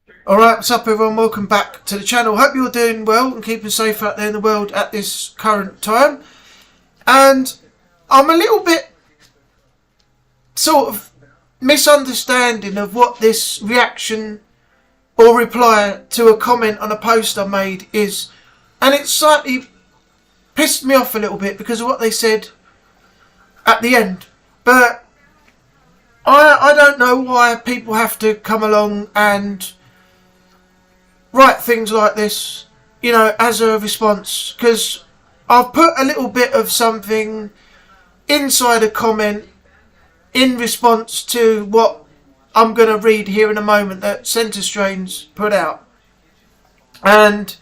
Alright, what's up everyone? Welcome back to the channel. Hope you're doing well and keeping safe out there in the world at this current time. And I'm a little bit sort of misunderstanding of what this reaction or reply to a comment on a post I made is. And it slightly pissed me off a little bit because of what they said at the end. But I don't know why people have to come along and write things like this, you know, as a response, because I've put a little bit of something inside a comment in response to what I'm going to read here in a moment that Centre Strains put out. And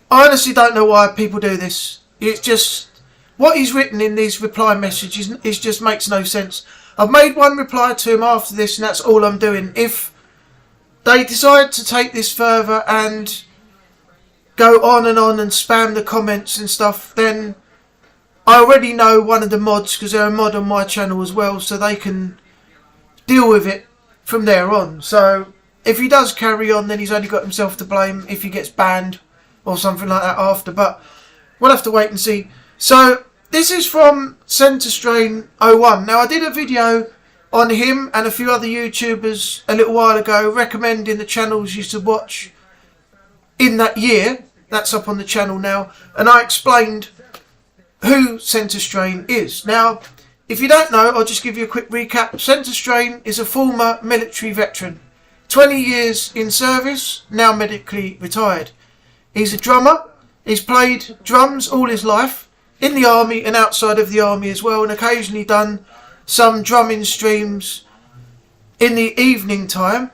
I honestly don't know why people do this. It's just, what he's written in these reply messages is just makes no sense. I've made one reply to him after this and that's all I'm doing. If they decide to take this further and go on and spam the comments and stuff, then I already know one of the mods, because they're a mod on my channel as well, so they can deal with it from there on. So if he does carry on, then he's only got himself to blame if he gets banned or something like that after, but we'll have to wait and see. So this is from Centre Strain 01. Now I did a video on him and a few other YouTubers a little while ago recommending the channels you should watch in that year. That's up on the channel now, and I explained who Centre Strain is. Now if you don't know, I'll just give you a quick recap. Centre Strain is a former military veteran, 20 years in service, now medically retired. He's a drummer. He's played drums all his life, in the army and outside of the army as well, and occasionally done some drumming streams in the evening time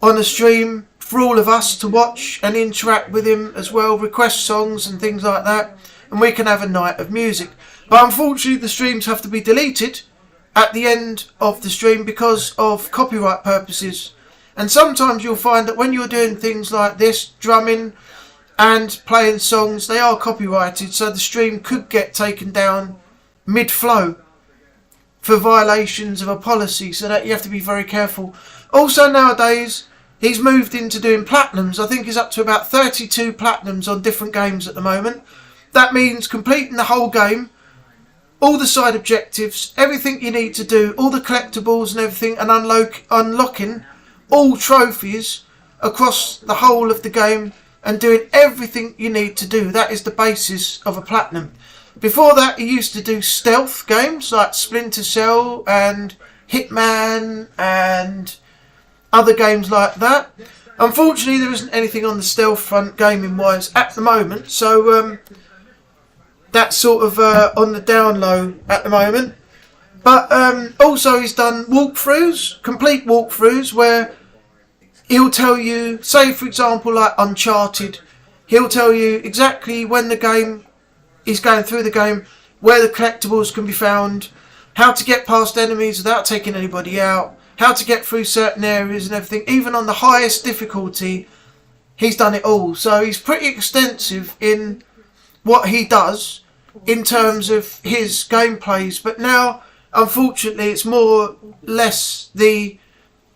on a stream for all of us to watch and interact with him as well, request songs and things like that, and we can have a night of music. But unfortunately the streams have to be deleted at the end of the stream because of copyright purposes. And sometimes you'll find that when you're doing things like this, drumming and playing songs, they are copyrighted, so the stream could get taken down mid-flow for violations of a policy, so that you have to be very careful. Also nowadays he's moved into doing platinums. I think he's up to about 32 platinums on different games at the moment. That means completing the whole game, all the side objectives, everything you need to do, all the collectibles and everything, and unlocking all trophies across the whole of the game and doing everything you need to do. That is the basis of a platinum. Before that he used to do stealth games like Splinter Cell and Hitman and other games like that. Unfortunately there isn't anything on the stealth front gaming wise at the moment, so that's sort of on the down low at the moment. But also he's done walkthroughs, complete walkthroughs, where he'll tell you, say for example like Uncharted, he'll tell you exactly when the game is going through the game, where the collectibles can be found, how to get past enemies without taking anybody out, how to get through certain areas and everything. Even on the highest difficulty he's done it all. So he's pretty extensive in what he does in terms of his gameplays. But now unfortunately it's more or less the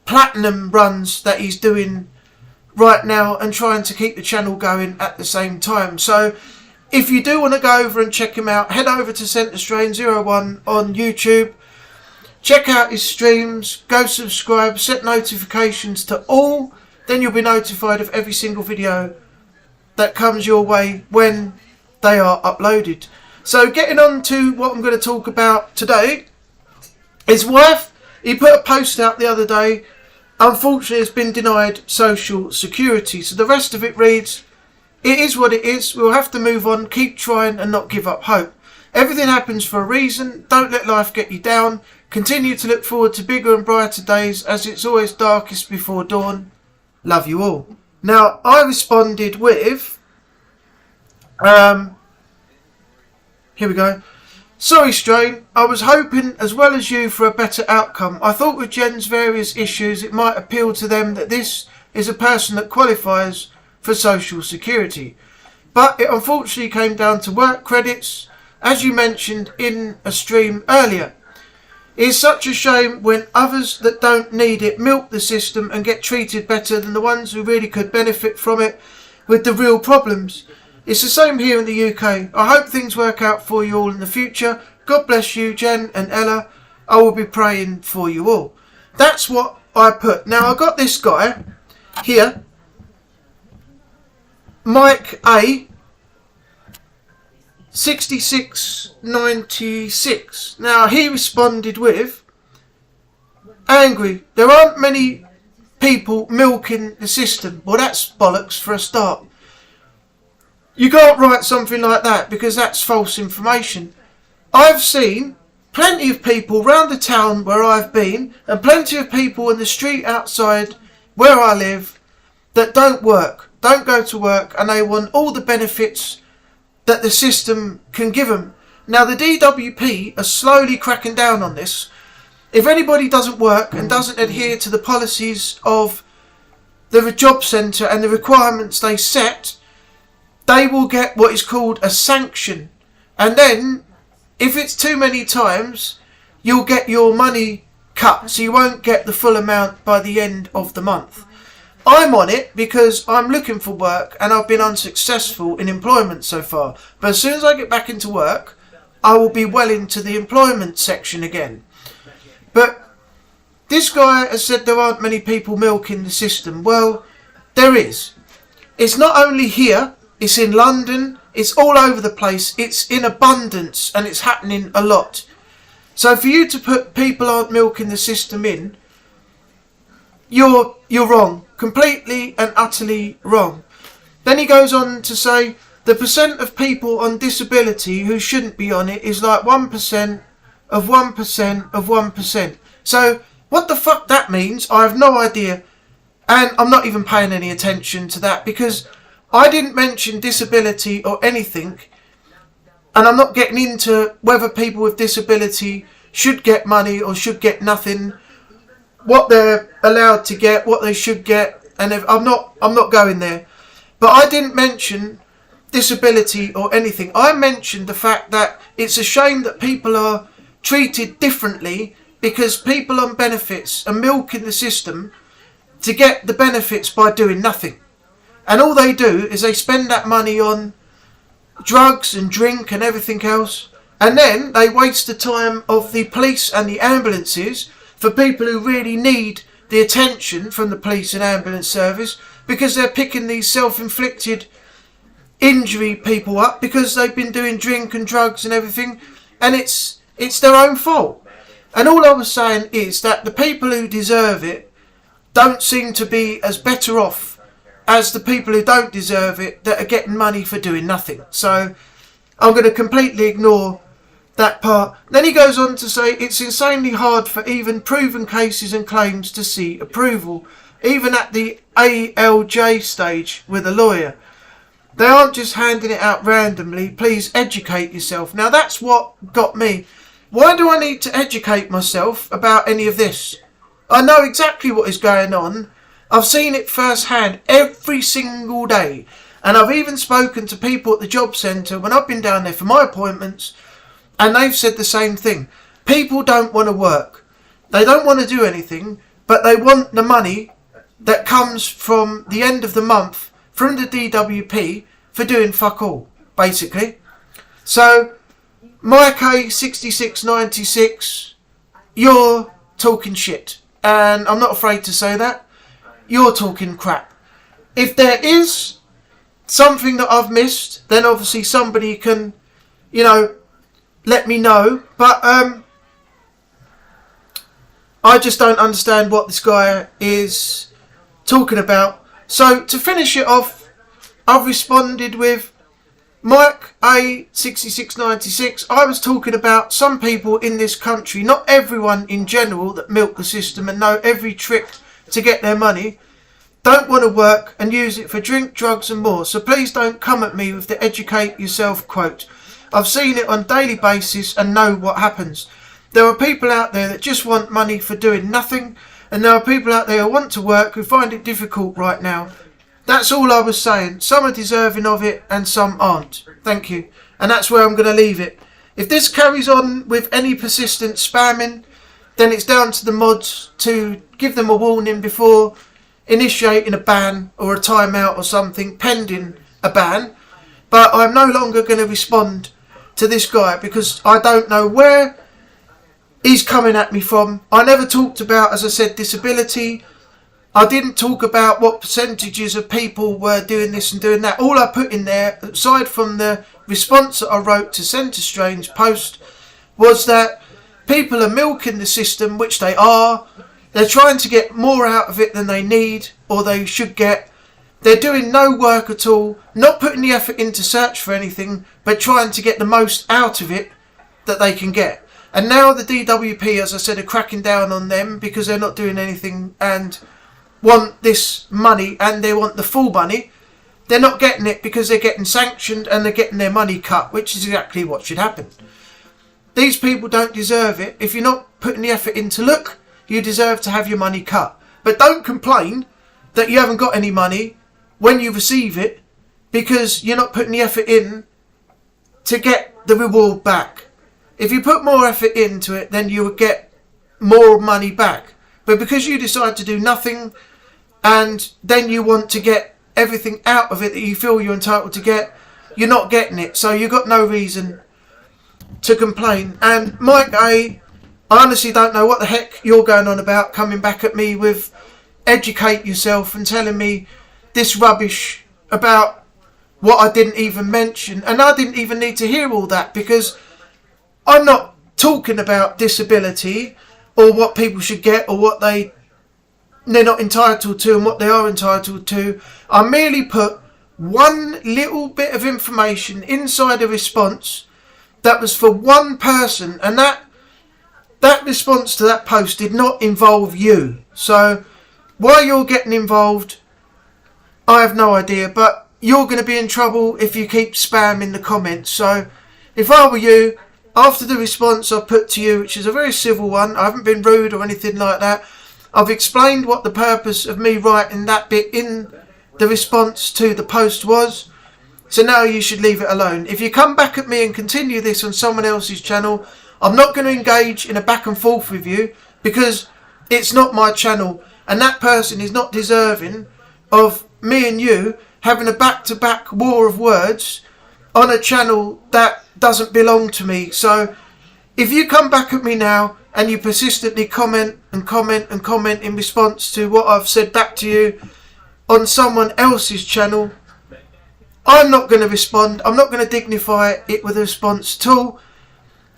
platinum runs that he's doing right now and trying to keep the channel going at the same time. So if you do want to go over and check him out, head over to Centre Strain 01 on YouTube. Check out his streams, go subscribe, set notifications to all, then you'll be notified of every single video that comes your way when they are uploaded. So getting on to what I'm going to talk about today. His wife, he put a post out the other day, unfortunately has been denied social security. So the rest of it reads, "It is what it is, we'll have to move on, keep trying and not give up hope. Everything happens for a reason, don't let life get you down. Continue to look forward to bigger and brighter days, as it's always darkest before dawn. Love you all." Now I responded with, here we go. "Sorry Strain, I was hoping as well as you for a better outcome. I thought with Jen's various issues it might appeal to them that this is a person that qualifies for social security. But it unfortunately came down to work credits, as you mentioned in a stream earlier. It is such a shame when others that don't need it milk the system and get treated better than the ones who really could benefit from it with the real problems. It's the same here in the UK. I hope things work out for you all in the future. God bless you, Jen and Ella. I will be praying for you all. That's what I put. Now, I got this guy here, Mike A, 6696. Now, he responded with, angry, there aren't many people milking the system. Well, that's bollocks for a start. You can't write something like that because that's false information. I've seen plenty of people round the town where I've been, and plenty of people in the street outside where I live that don't go to work, and they want all the benefits that the system can give them. Now, the DWP are slowly cracking down on this. If anybody doesn't work and doesn't adhere to the policies of the job centre and the requirements they set, they will get what is called a sanction. And then, if it's too many times, you'll get your money cut. So you won't get the full amount by the end of the month. I'm on it because I'm looking for work and I've been unsuccessful in employment so far. But as soon as I get back into work, I will be well into the employment section again. But this guy has said there aren't many people milking the system. Well, there is. It's not only here. It's in London, it's all over the place, it's in abundance, and it's happening a lot. So for you to put people aren't milking the system in, you're wrong. Completely and utterly wrong. Then he goes on to say, the percent of people on disability who shouldn't be on it is like 1% of 1% of 1%. So what the fuck that means, I have no idea. And I'm not even paying any attention to that because I didn't mention disability or anything, and I'm not getting into whether people with disability should get money or should get nothing, what they're allowed to get, what they should get, and I'm not going there. But I didn't mention disability or anything. I mentioned the fact that it's a shame that people are treated differently because people on benefits are milking the system to get the benefits by doing nothing. And all they do is they spend that money on drugs and drink and everything else. And then they waste the time of the police and the ambulances for people who really need the attention from the police and ambulance service because they're picking these self-inflicted injury people up because they've been doing drink and drugs and everything. And it's their own fault. And all I was saying is that the people who deserve it don't seem to be as better off as the people who don't deserve it that are getting money for doing nothing. So I'm going to completely ignore that part. Then he goes on to say it's insanely hard for even proven cases and claims to see approval, even at the ALJ stage with a lawyer. They aren't just handing it out randomly. Please educate yourself. Now that's what got me. Why do I need to educate myself about any of this? I know exactly what is going on. I've seen it firsthand every single day. And I've even spoken to people at the job centre when I've been down there for my appointments, and they've said the same thing. People don't want to work. They don't want to do anything, but they want the money that comes from the end of the month from the DWP for doing fuck all, basically. So, Mike A, 6696, you're talking shit. And I'm not afraid to say that. You're talking crap. If there is something that I've missed, then obviously somebody can, let me know. But I just don't understand what this guy is talking about. So to finish it off, I've responded with Mike A, 6696. I was talking about some people in this country, not everyone in general that milk the system and know every trick to get their money, don't want to work and use it for drink, drugs and more. So please don't come at me with the educate yourself quote. I've seen it on a daily basis and know what happens. There are people out there that just want money for doing nothing, and there are people out there who want to work who find it difficult right now. That's all I was saying. Some are deserving of it and some aren't. Thank you. And that's where I'm going to leave it. If this carries on with any persistent spamming, then it's down to the mods to give them a warning before initiating a ban or a timeout or something pending a ban. But I'm no longer going to respond to this guy because I don't know where he's coming at me from. I never talked about, as I said, disability. I didn't talk about what percentages of people were doing this and doing that. All I put in there, aside from the response that I wrote to Centre Strange's post, was that people are milking the system, which they are. They're trying to get more out of it than they need or they should get. They're doing no work at all, not putting the effort in to search for anything, but trying to get the most out of it that they can get. And now the DWP, as I said, are cracking down on them because they're not doing anything and want this money, and they want the full money. They're not getting it because they're getting sanctioned and they're getting their money cut, which is exactly what should happen. These people don't deserve it. If you're not putting the effort in to look, you deserve to have your money cut. But don't complain that you haven't got any money when you receive it because you're not putting the effort in to get the reward back. If you put more effort into it, then you would get more money back. But because you decide to do nothing and then you want to get everything out of it that you feel you're entitled to get, you're not getting it. So you've got no reason to complain. And Mike A, I honestly don't know what the heck you're going on about, coming back at me with educate yourself and telling me this rubbish about what I didn't even mention. And I didn't even need to hear all that because I'm not talking about disability or what people should get or what they're not entitled to and what they are entitled to. I merely put one little bit of information inside a response that was for one person, and that response to that post did not involve you. So why you're getting involved, I have no idea, but you're going to be in trouble if you keep spamming the comments. So if I were you, after the response I put to you, which is a very civil one, I haven't been rude or anything like that, I've explained what the purpose of me writing that bit in the response to the post was. So now you should leave it alone. If you come back at me and continue this on someone else's channel, I'm not going to engage in a back and forth with you because it's not my channel and that person is not deserving of me and you having a back-to-back war of words on a channel that doesn't belong to me. So if you come back at me now and you persistently comment and comment and comment in response to what I've said back to you on someone else's channel, I'm not going to respond. I'm not going to dignify it with a response at all.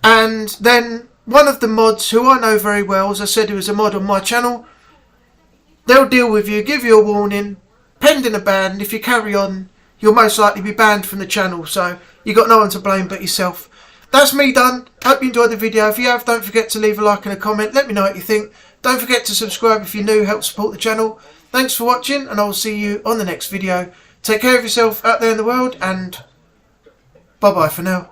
And then one of the mods, who I know very well, as I said, who is a mod on my channel, they'll deal with you, give you a warning, pending a ban. And if you carry on, you'll most likely be banned from the channel. So you've got no one to blame but yourself. That's me done. Hope you enjoyed the video. If you have, don't forget to leave a like and a comment. Let me know what you think. Don't forget to subscribe if you're new. Help support the channel. Thanks for watching, and I will see you on the next video. Take care of yourself out there in the world, and bye-bye for now.